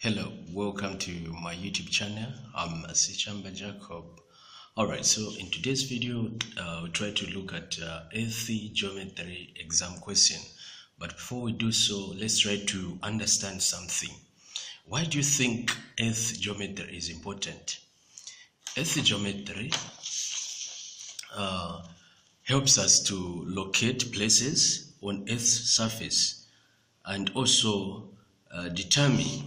Hello, welcome to my YouTube channel. I'm Asichamba Jacob. Alright, so in today's video, we'll try to look at eighth geometry exam question. But before we do so, let's try to understand something. Why do you think eighth geometry is important? Eighth geometry helps us to locate places on Earth's surface and also determine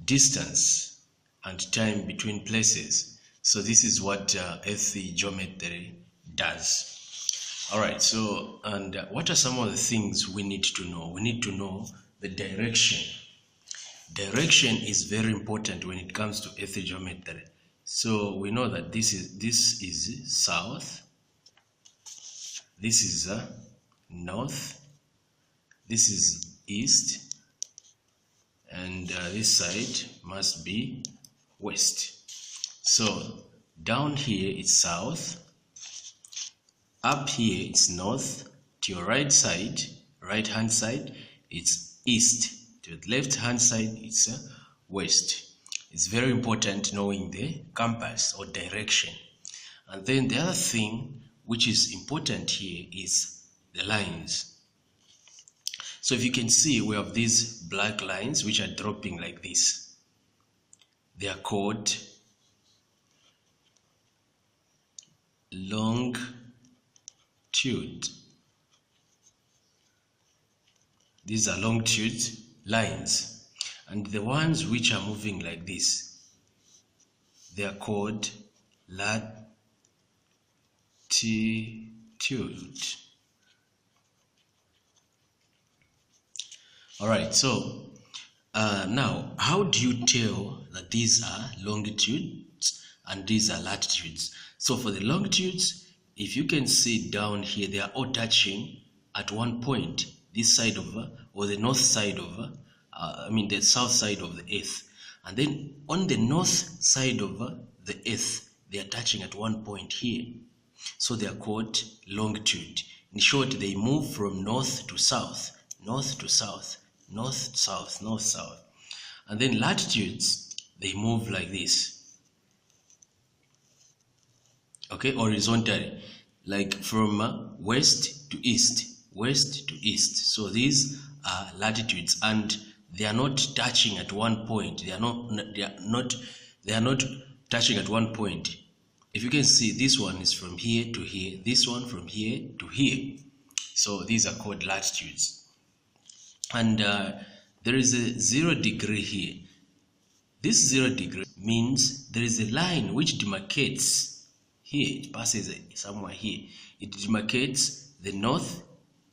distance and time between places. So this is what earth geometry does. All right, so and what are some of the things we need to know? We need to know the direction. Direction is very important when it comes to earth geometry. So we know that this is south, this is north, this is east, and this side must be west. So down here it's south, up here it's north, to your right hand side it's east, to the left hand side it's west. It's very important knowing the compass or direction. And then the other thing which is important here is the lines. So if you can see, we have these black lines which are dropping like this. They are called longitude. These are longitude lines. And the ones which are moving like this, they are called latitude. All right, so now how do you tell that these are longitudes and these are latitudes? So for the longitudes, if you can see down here, they are all touching at one point, this side of or the north side of the south side of the earth. And then on the north side of the earth, they are touching at one point here. So they are called longitude. In short, they move from north to south, north to south, north, south, north, south. And then latitudes, they move like this. Okay, horizontally, like from west to east, west to east. So these are latitudes, and they are not touching at one point. They are not touching at one point. If you can see, this one is from here to here, this one from here to here. So these are called latitudes. And there is a 0 degree here. This 0 degree means there is a line which demarcates here. It passes somewhere here. It demarcates the north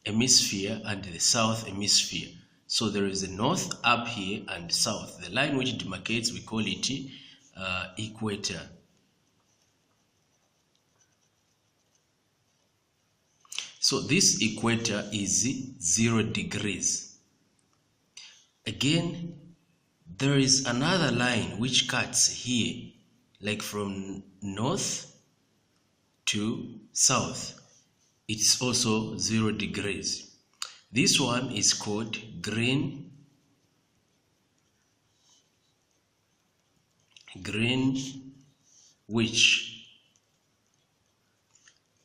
hemisphere and the south hemisphere. So there is a north up here and south. The line which demarcates, we call it equator. So this equator is 0 degrees. Again, there is another line which cuts here, like from north to south. It's also 0 degrees. This one is called Greenwich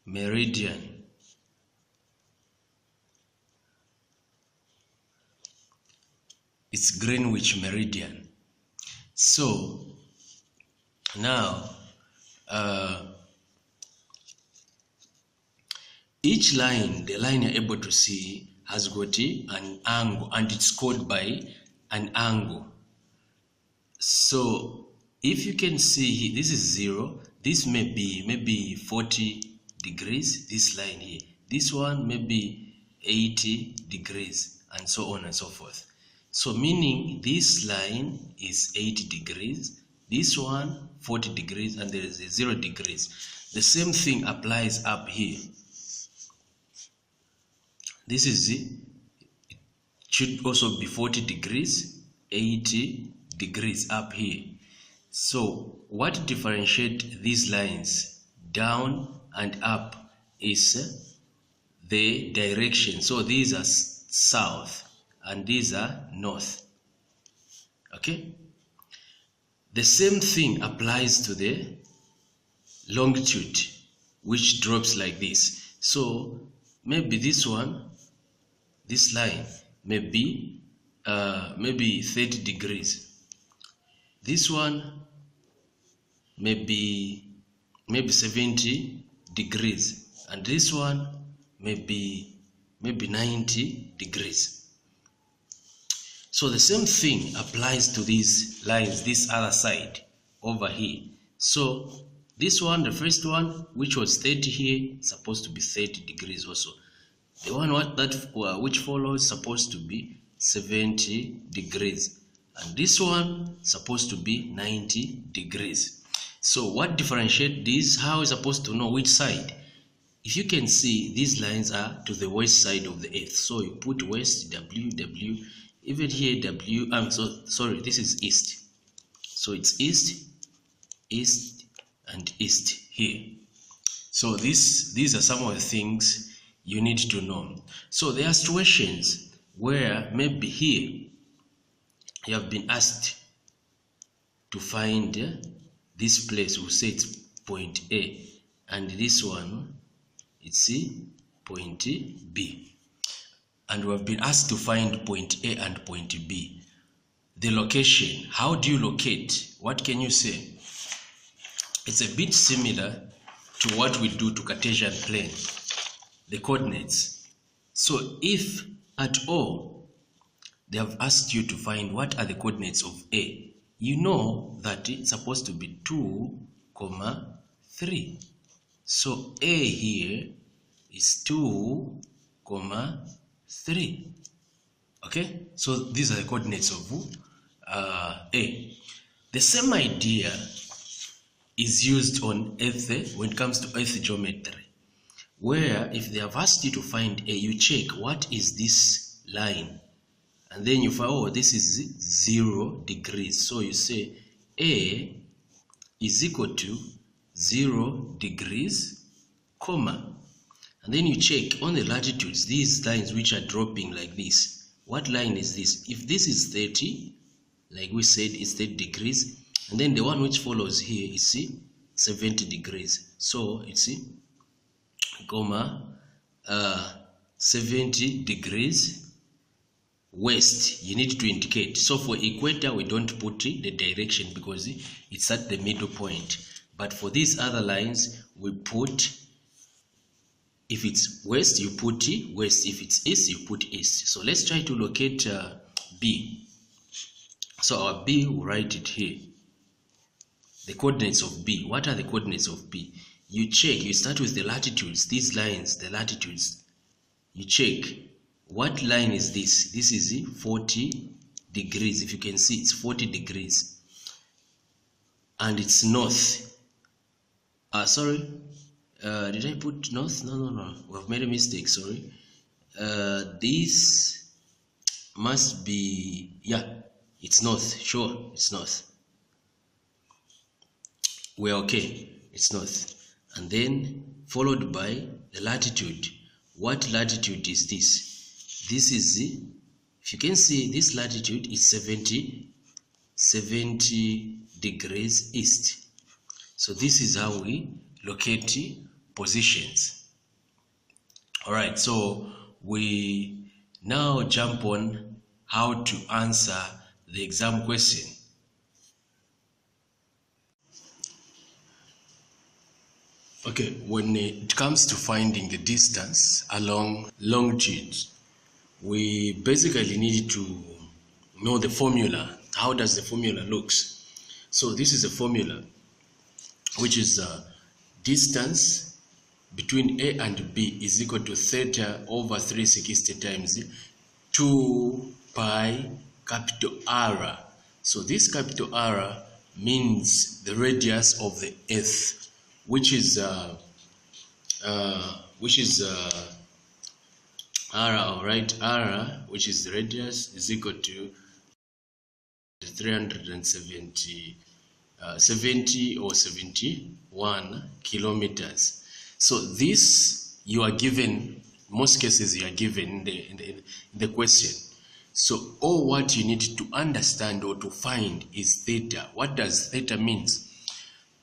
meridian. It's Greenwich meridian. So now each line, the line you're able to see, has got an angle, and it's called by an angle. So if you can see here, this is 0. This may be maybe 40 degrees, this line here. This one may be 80 degrees, and so on and so forth. So meaning this line is 80 degrees, this one 40 degrees, and there is a 0 degrees. The same thing applies up here. This is it should also be 40 degrees, 80 degrees up here. So what differentiates these lines down and up is the direction. So these are south and these are north. Okay? The same thing applies to the longitude, which drops like this. So maybe this one, this line may be maybe 30 degrees. This one may be maybe 70 degrees, and this one may be maybe 90 degrees. So the same thing applies to these lines, this other side over here. So this one, the first one, which was 30 here, supposed to be 30 degrees also. The one which follows supposed to be 70 degrees, and this one supposed to be 90 degrees. So what differentiates these? How is supposed to know which side? If you can see, these lines are to the west side of the earth, so you put west, W, W, even here W. Sorry, this is east, so it's east, east, and east here. So these are some of the things you need to know. So there are situations where maybe here you have been asked to find this place. We'll say it's point A, and this one, it's point B, and we have been asked to find point A and point B. The location, how do you locate? What can you say? It's a bit similar to what we do to Cartesian plane, the coordinates. So if at all they have asked you to find what are the coordinates of A, you know that it's supposed to be 2, 3. So A here is 2, 3. Okay, so these are the coordinates of A. The same idea is used on earth when it comes to earth geometry, where if they have asked you to find A, you check what is this line, and then you find, oh, this is 0 degrees. So you say A is equal to 0 degrees, comma, and then you check on the latitudes, these lines which are dropping like this. What line is this? If this is 30, like we said, it's 30 degrees, and then the one which follows here is 70 degrees. So it's comma 70 degrees west. You need to indicate. So for equator, we don't put the direction because it's at the middle point. But for these other lines, we put, if it's west, you put west. If it's east, you put east. So let's try to locate B. So our B, we'll write it here. The coordinates of B. What are the coordinates of B? You check, you start with the latitudes, these lines, the latitudes. You check, what line is this? This is 40 degrees. If you can see, it's 40 degrees. And it's north. Sorry, did I put north? No. We have made a mistake, sorry. This must be, yeah, it's north. Sure, it's north. We're okay, it's north. And then followed by the latitude. What latitude is this? This is, if you can see, this latitude is 70 degrees east. So this is how we locate positions. All right, so we now jump on how to answer the exam question. Okay, when it comes to finding the distance along longitude, we basically need to know the formula. How does the formula looks? So this is a formula, which is distance between A and B is equal to theta over 360 times 2 pi capital R. So this capital R means the radius of the earth, which is R, right? R, which is the radius, is equal to 370 70 or 71 kilometers. So this you are given, most cases you are given in the question. So all what you need to understand or to find is theta. What does theta means?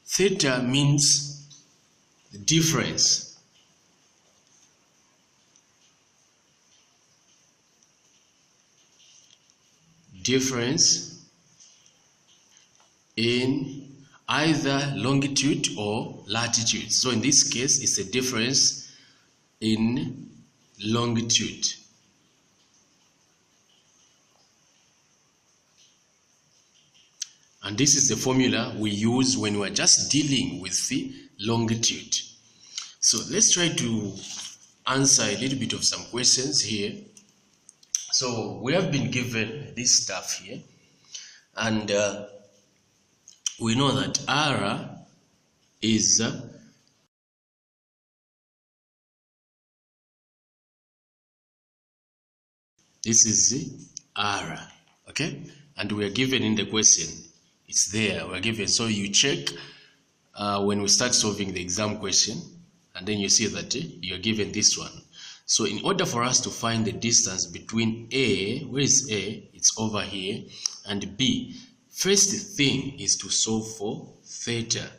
Theta means difference. Difference in either longitude or latitude. So in this case, it's a difference in longitude. And this is the formula we use when we're just dealing with the longitude. So let's try to answer a little bit of some questions here. So we have been given this stuff here, and we know that R is this is R, okay? And we are given in the question, it's there, we're given. So you check when we start solving the exam question, and then you see that you're given this one. So in order for us to find the distance between A, where is A? It's over here, and B, first thing is to solve for theta.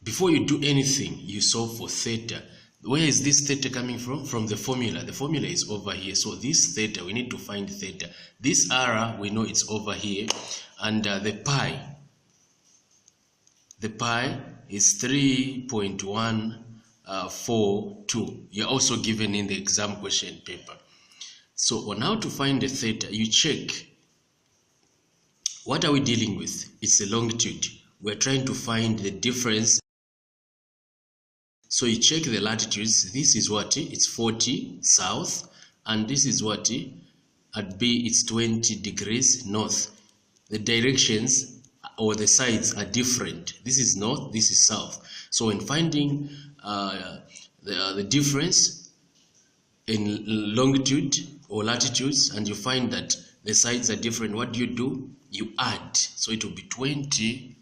Before you do anything, you solve for theta. Where is this theta coming from? From the formula. The formula is over here. So this theta, we need to find theta. This R, we know it's over here. And the pi is 3.142. You're also given in the exam question paper. So on how to find the theta, you check. What are we dealing with? It's the longitude. We're trying to find the difference. So you check the latitudes. This is what? It's 40 south. And this is what? At B, it's 20 degrees north. The directions or the sides are different. This is north, this is south. So when finding the difference in longitude or latitudes, and you find that the sides are different, what do? You add. So it will be 20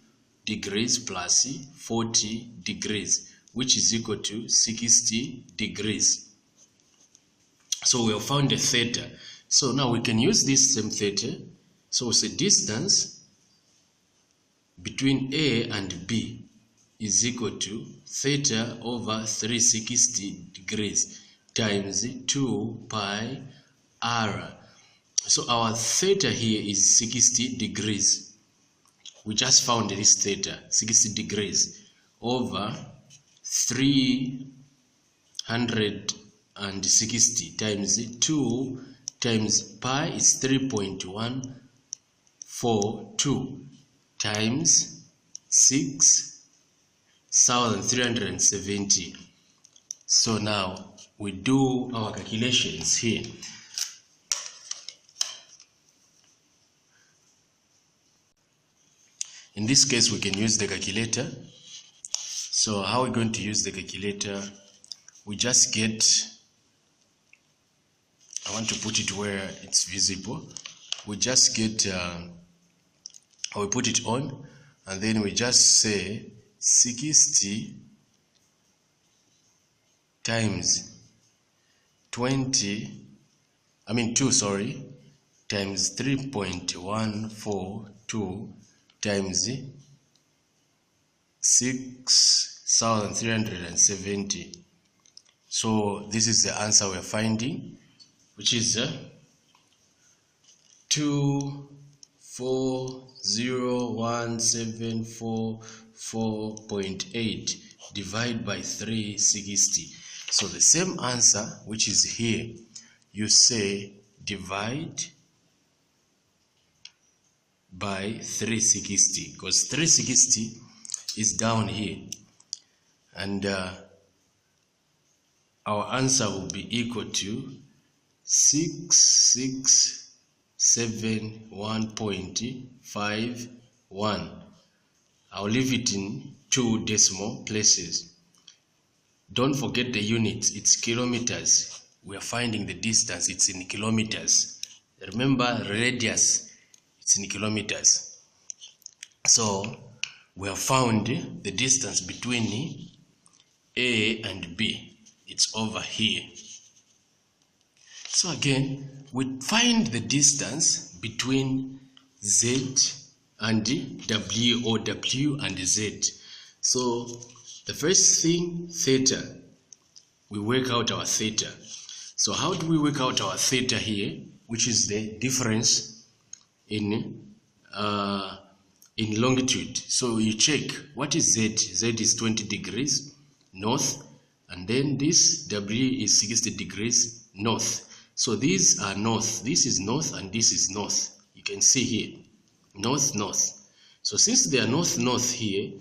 degrees plus 40 degrees, which is equal to 60 degrees. So we have found a theta. So now we can use this same theta. So it's a distance between A and B is equal to theta over 360 degrees times 2 pi r. So our theta here is 60 degrees. We just found this theta, 60 degrees over 360 times 2 times pi is 3.142 times 6,370. So now we do our calculations here. In this case, we can use the calculator. So how are we going to use the calculator? We just get, I want to put it where it's visible. We just get, we put it on, and then we just say 60 times 2, times 3.142 times 6,370. So this is the answer we're finding, which is 240,174.4.8 divided by 360. So the same answer, which is here, you say divide by 360, because 360 is down here, and our answer will be equal to 6,671.51. I'll leave it in 2 decimal places. Don't forget the units, it's kilometers. We are finding the distance, it's in kilometers. Remember radius, it's in kilometers. So we have found the distance between A and B. It's over here. So again, we find the distance between Z and W, or W and Z. So the first thing, theta, we work out our theta. So how do we work out our theta here, which is the difference in longitude? So you check, what is Z? Z is 20 degrees north, and then this W is 60 degrees north. So these are north, this is north, and this is north. You can see here, north, north. So since they are north, north here,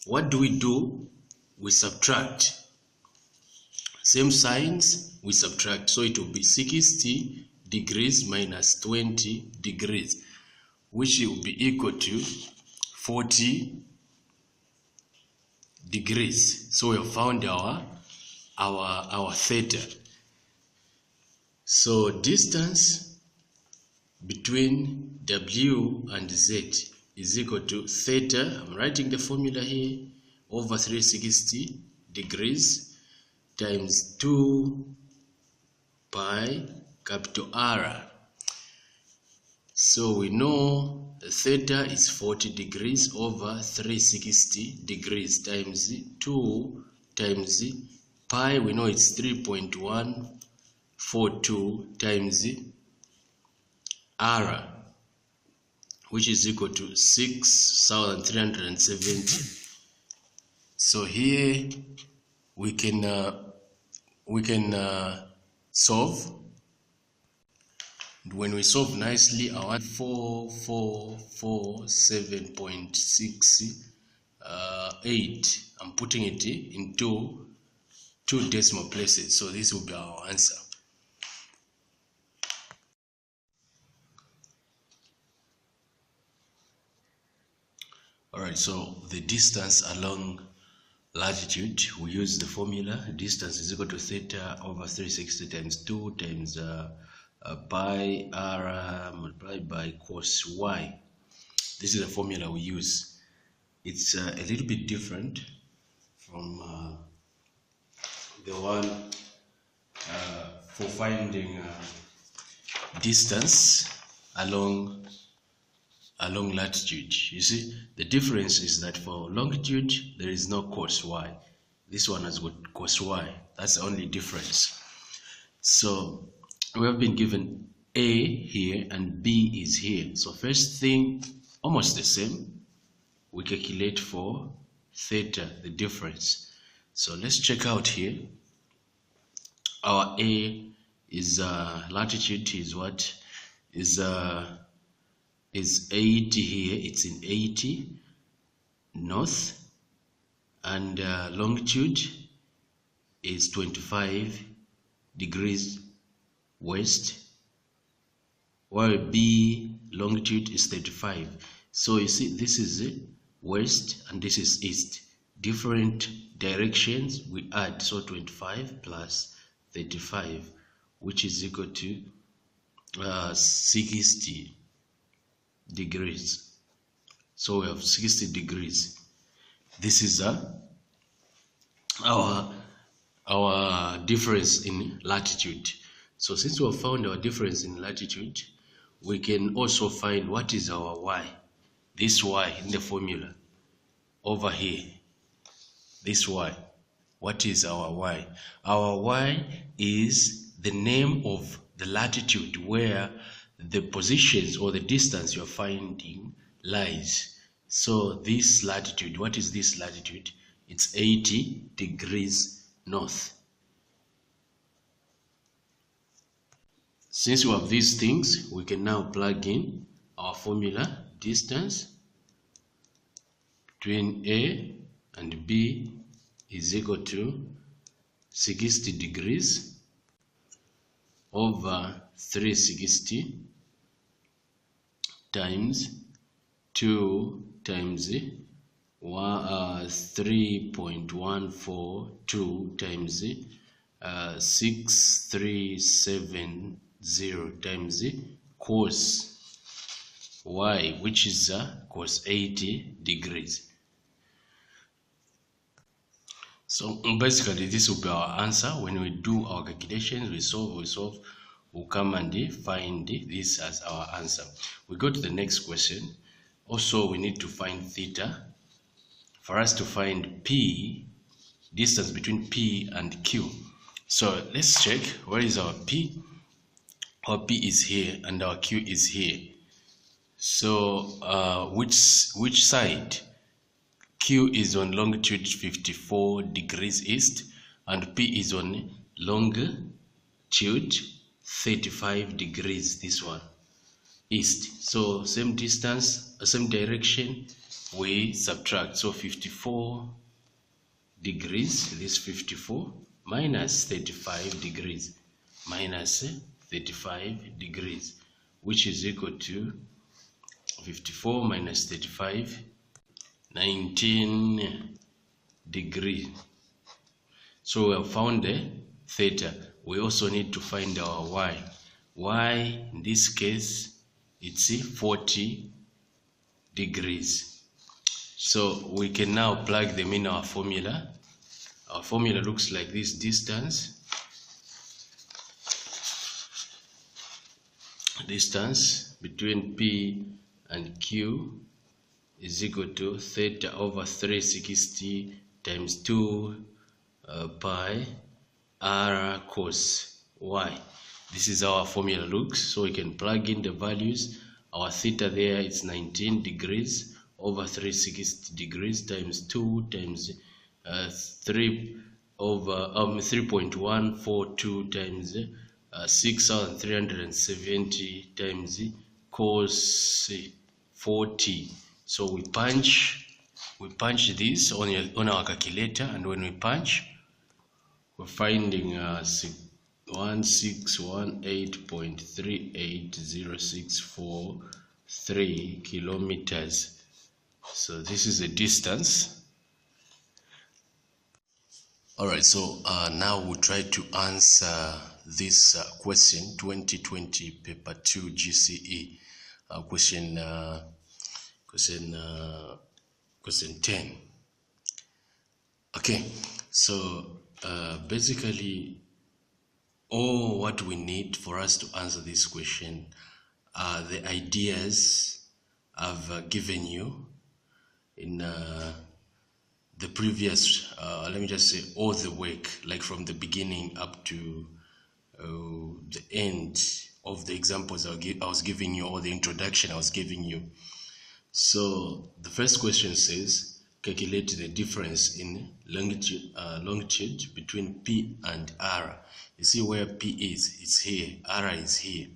what do? We subtract. Same signs, we subtract. So it will be 60 degrees minus 20 degrees, which will be equal to 40 degrees. So we have found our theta. So distance between W and Z is equal to theta, I'm writing the formula here, over 360 degrees times 2 pi capital R. So we know the theta is 40 degrees over 360 degrees times 2 times pi, we know it's 3.142 times R, which is equal to 6,370. So here we can solve. When we solve nicely, our 4447.68, I'm putting it into two decimal places, so this will be our answer. Alright, so the distance along latitude, we use the formula, distance is equal to theta over 360 times 2 times pi r multiplied by cos y. This is the formula we use. It's a little bit different from the one for finding distance along latitude. You see, the difference is that for longitude there is no cos y. This one has got cos y. That's the only difference. So we have been given A here and B is here. So first thing, almost the same, we calculate for theta, the difference. So let's check out here. Our A is latitude is what? Is 80 here, it's in 80 north, and longitude is 25 degrees west, while B longitude is 35. So you see, this is west and this is east, different directions we add. So 25 plus 35, which is equal to 60 degrees. So we have 60 degrees. This is our difference in latitude. So since we have found our difference in latitude, we can also find what is our y. This y in the formula over here, this y. What is our y? Our y is the name of the latitude where the positions or the distance you're finding lies. So this latitude, what is this latitude? It's 80 degrees north. Since we have these things, we can now plug in our formula. Distance between A and B is equal to 60 degrees over 360 times 2 times 3.142 times 6370 times cos y, which is cos 80 degrees. So basically this will be our answer. When we do our calculations, we solve, we'll come and find this as our answer. We go to the next question. Also, we need to find theta. For us to find P, distance between P and Q. So let's check, where is our P? Our P is here and our Q is here. So which side? Q is on longitude 54 degrees east and P is on longitude 35 degrees, this one, east. So same distance, same direction, we subtract. So 54 degrees, this 54 minus 35 degrees, minus 35 degrees, which is equal to 54 minus 35, 19 degrees. So we have found the theta. We also need to find our y. Y, in this case, it's 40 degrees. So we can now plug them in our formula. Our formula looks like this: distance between P and Q is equal to theta over 360 times 2 pi r cos y. This is how our formula looks. So we can plug in the values. Our theta there is 19 degrees over 360 degrees times 2 times 3 over 3.142 times 6,370 times cos 40. So we punch this on our calculator, and when we punch, we're finding 1618.38063 kilometers. So this is the distance. All right, so now we'll try to answer this question, 2020 paper 2 GCE, question 10. Okay, so basically all what we need for us to answer this question are the ideas I've given you in the previous, let me just say, all the work, like from the beginning up to the end of the examples I was giving you, or the introduction I was giving you. So the first question says, calculate the difference in longitude between P and R. You see where P is, it's here, R is here.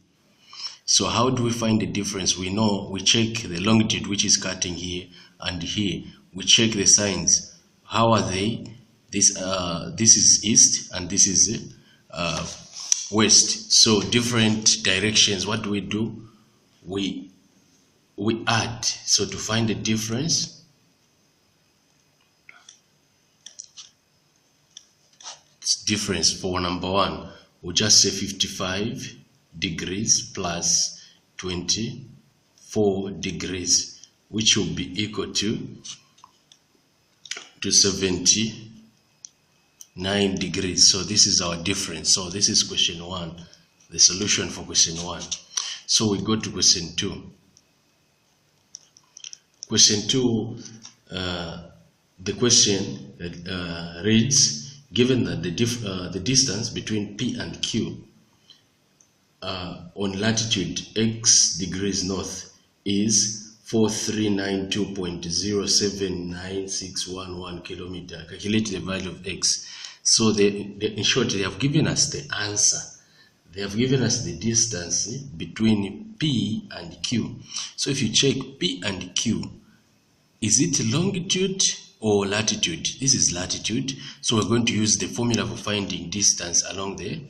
So how do we find the difference? We know, we check the longitude, which is cutting here and here. We check the signs. How are they? This is east and this is west. So different directions. What do? We add. So to find the difference, difference for number one, we'll just say 55 degrees plus 24 degrees, which will be equal to 79 degrees. So this is our difference. So this is question 1, the solution for question 1. So we go to question 2. Question 2, the question reads, given that the distance between P and Q on latitude x degrees north is 4392.079611 kilometer. Calculate the value of x. So in short, they have given us the answer. They have given us the distance between P and Q. So if you check P and Q, is it longitude or latitude? This is latitude. So we're going to use the formula for finding distance along the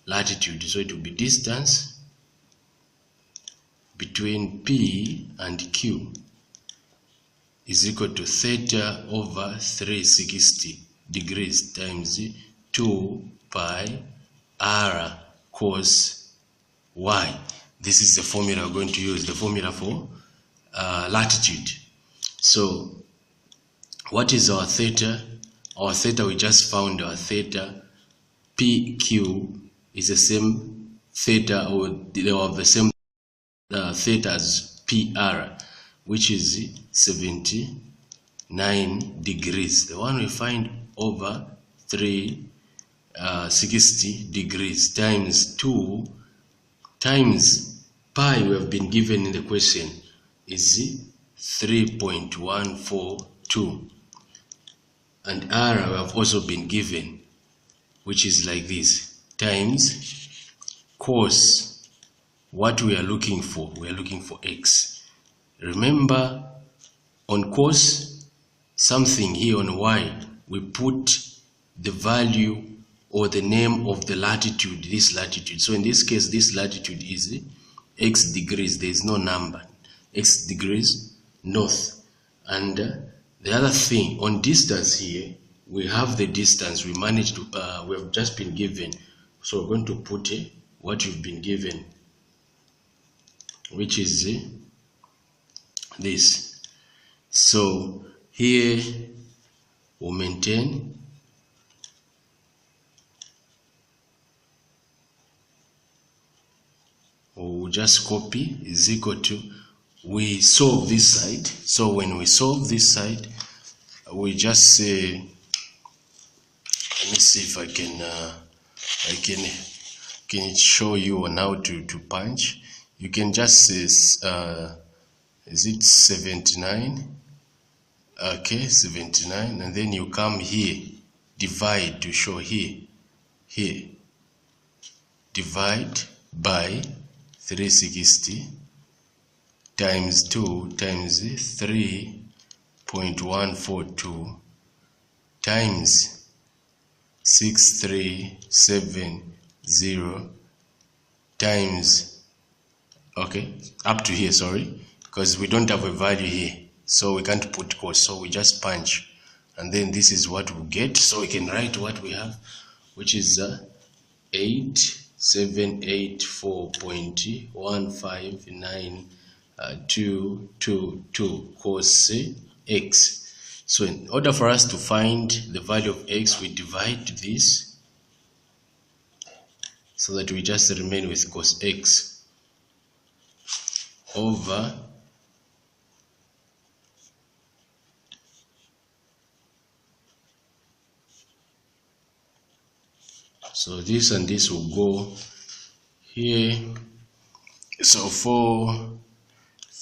latitude. So it will be distance between P and Q is equal to theta over 360 degrees times 2 pi r cos y. This is the formula we're going to use, the formula for latitude. So what is our theta? Our theta, we just found our theta. PQ is the same theta, or they have the same theta as PR, which is 79 degrees. The one we find over 360 degrees times 2 times pi we have been given in the question is 3.142, and r we have also been given, which is like this, times cos what we are looking for. We are looking for x. Remember, on cos something here on y, we put the value or the name of the latitude, this latitude. So in this case, this latitude is x degrees. There is no number. X degrees north. And the other thing, on distance here, we have the distance we managed to, we have just been given. So we're going to put what you've been given, which is this. So here we'll maintain we'll just copy is equal to, we solve this side. So when we solve this side, we just say, let me see if I can show you on how to punch. You can just say is it 79? Okay, 79, and then you come here, divide to show here, divide by 360 times 2 times 3.142 times 6370 times, okay, up to here, sorry, because we don't have a value here, so we can't put cos, so we just punch, and then this is what we get. So we can write what we have, which is 8784.15922 cos x. So in order for us to find the value of x, we divide this so that we just remain with cos x over so this and this will go here. So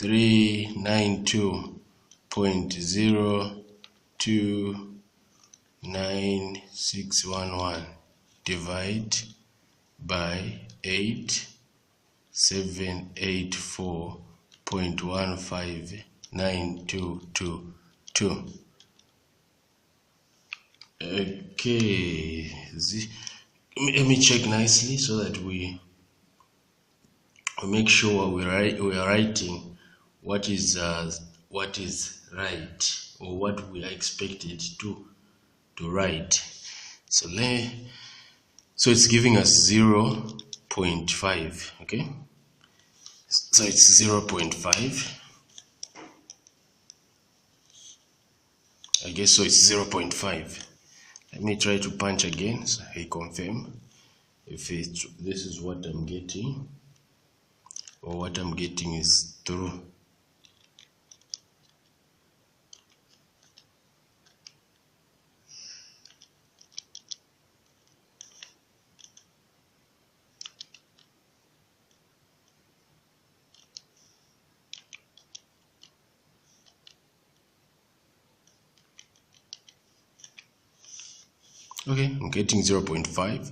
4392.0296611 divide by 8784.15922. Okay, let me check nicely so that we make sure we are writing what is right, or what we are expected to write. So it's giving us 0.5. Okay, so it's 0.5. I guess so. It's 0.5. Let me try to punch again so I confirm if this is what I'm getting, or what I'm getting is true. Okay, I'm getting 0.5.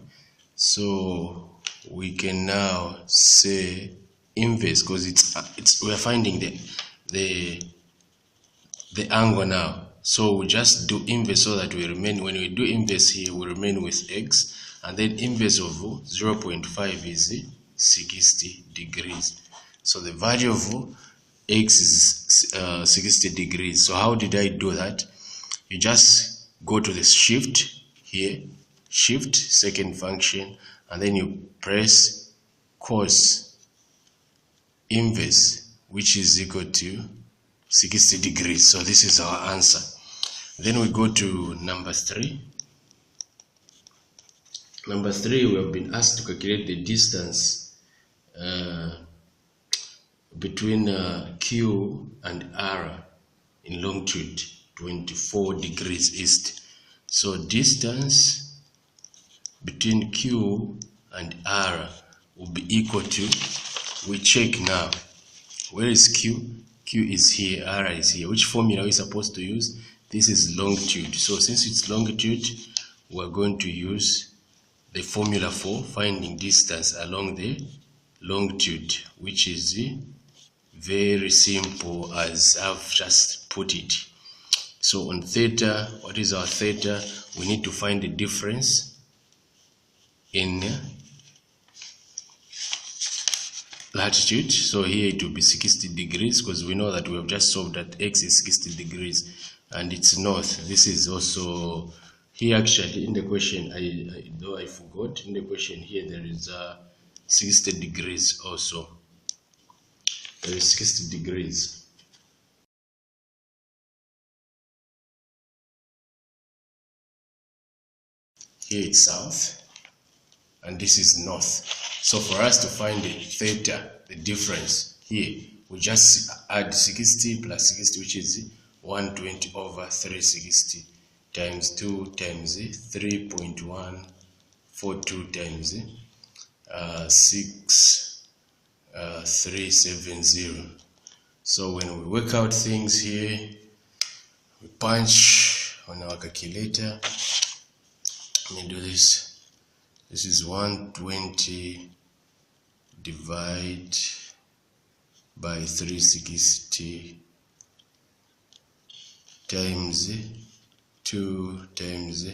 So we can now say inverse, because we are finding the angle now. So we just do inverse so that we remain, when we do inverse here, we remain with x, and then inverse of 0.5 is 60 degrees. So the value of x is 60 degrees. So how did I do that? You just go to the shift here, shift, second function, and then you press cos inverse, which is equal to 60 degrees. So this is our answer. Then we go to number 3. Number 3, we have been asked to calculate the distance uh, between Q and R in longitude 24 degrees east. So distance between Q and R will be equal to, we check now, where is Q? Q is here, R is here. Which formula are we supposed to use? This is longitude. So since it's longitude, we're going to use the formula for finding distance along the longitude, which is very simple as I've just put it. So on theta, what is our theta? We need to find the difference in latitude. So here it will be 60 degrees because we know that we have just solved that x is 60 degrees and it's north. This is also here actually in the question, though I forgot, in the question here there is 60 degrees also. There is 60 degrees. Here it's south and this is north. So for us to find the theta, the difference here, we just add 60 plus 60, which is 120 over 360 times 2 times 3.142 times 6370. So when we work out things here, we punch on our calculator. Let me do this. This is 120 divided by 360 times 2 times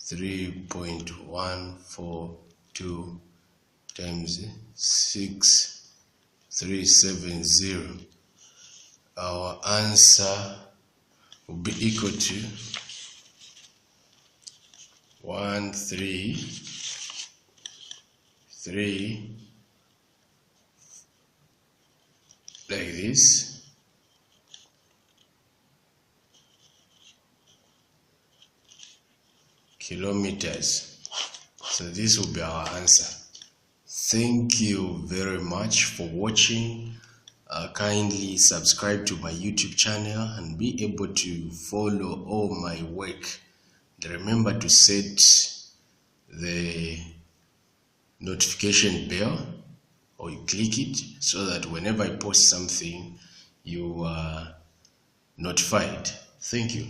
3.142 times 6370. Our answer will be equal to 133 like this. Kilometers. So this will be our answer. Thank you very much for watching. Kindly subscribe to my YouTube channel and be able to follow all my work. And remember to set the notification bell, or you click it, so that whenever I post something you are notified. Thank you.